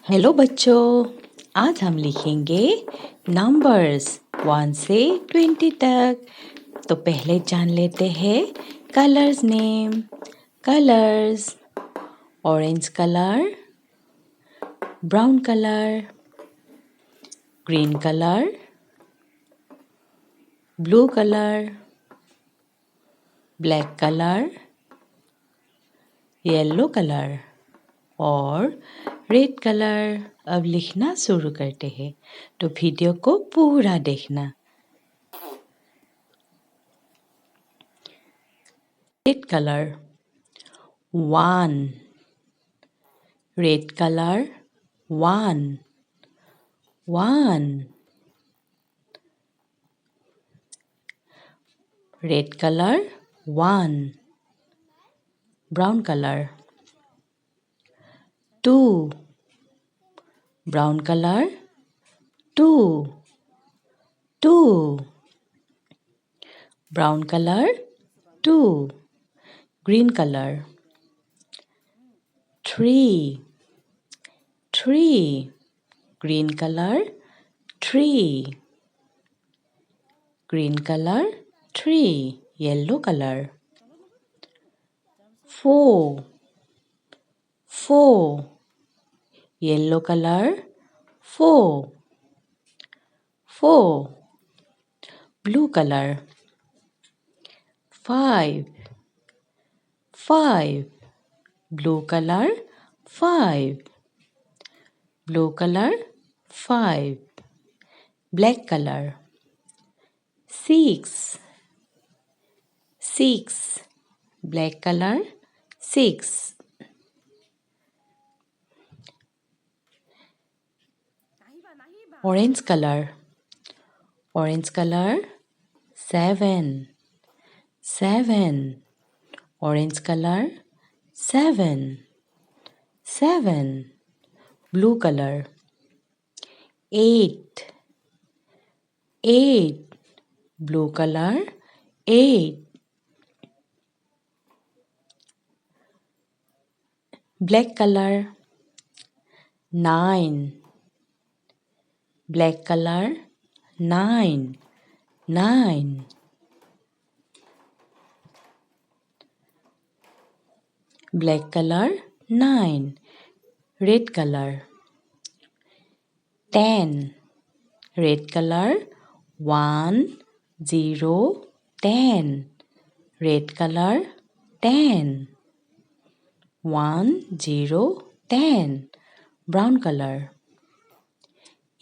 Hello बच्चों, आज हम लिखेंगे नंबर्स 1 से 20 तक। तो पहले जान लेते हैं colours name. Colours: orange colour, brown colour, green colour, blue colour, black colour, yellow colour और रेड कलर। अब लिखना शुरू करते हैं, तो वीडियो को पूरा देखना। Red colour 1, red colour 1, 1, red colour 1, brown colour 2, brown colour 2, 2, brown colour 2, green colour 3, 3, green colour 3, green color 3, yellow color 4, 4, yellow color 4, 4, blue color 5, 5, blue color 5, blue color 5, black color 6, 6, black color 6, orange color 7, 7, orange color 7, 7, blue color 8, 8, blue color 8, black color 9, black color 9, 9, black color 9, red color 10, red color 1, 0, 10, red color 10, 1, 0, 10, brown color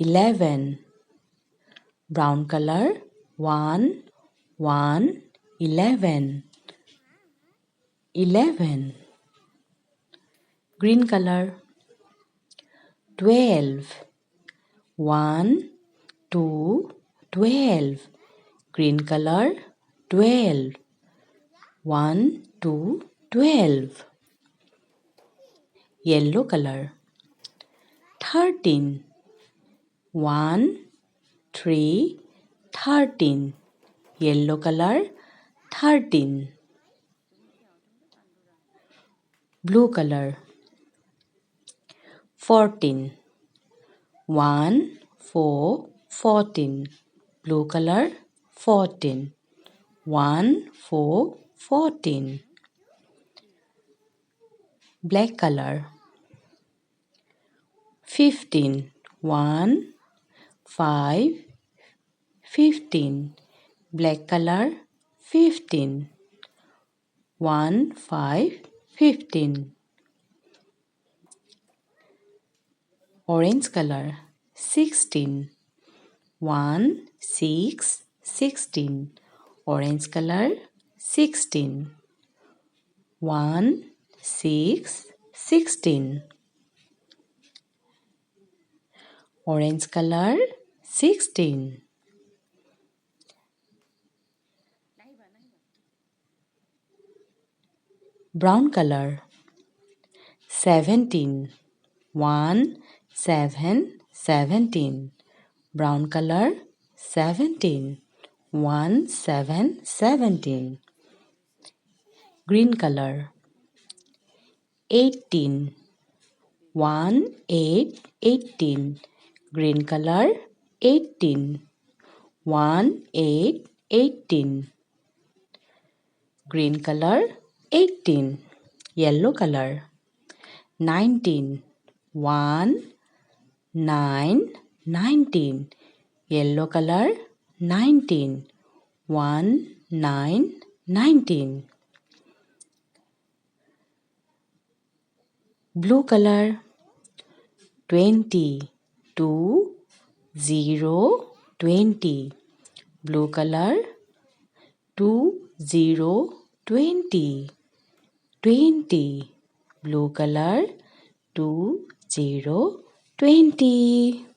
11, brown color 1, 1, 11, 11, green color 12, 1, 2, 12, green color 12, 1, 2, 12, yellow color 13, 1, 3, 13, yellow color 13, blue color 14, 1, 4, 14, blue color 14, 1, 4, 14, black color 15, 1, 5, 15, black color 15, 1, 5, 15, orange color 16, 1, 6, 16, orange color 16, 1, 6, 16, orange color 16, brown color 17, 1, 7, 17, brown color 17, 1, 7, 17, green color 18, 1 8 18. Green color 18. 1 8 18. Green color 18. Yellow color 19. 1 9 19. Yellow color 19. 1 9 19. Blue color 20. 2 0 20. Blue color 2 0 20. 20. Blue color 2 0 20.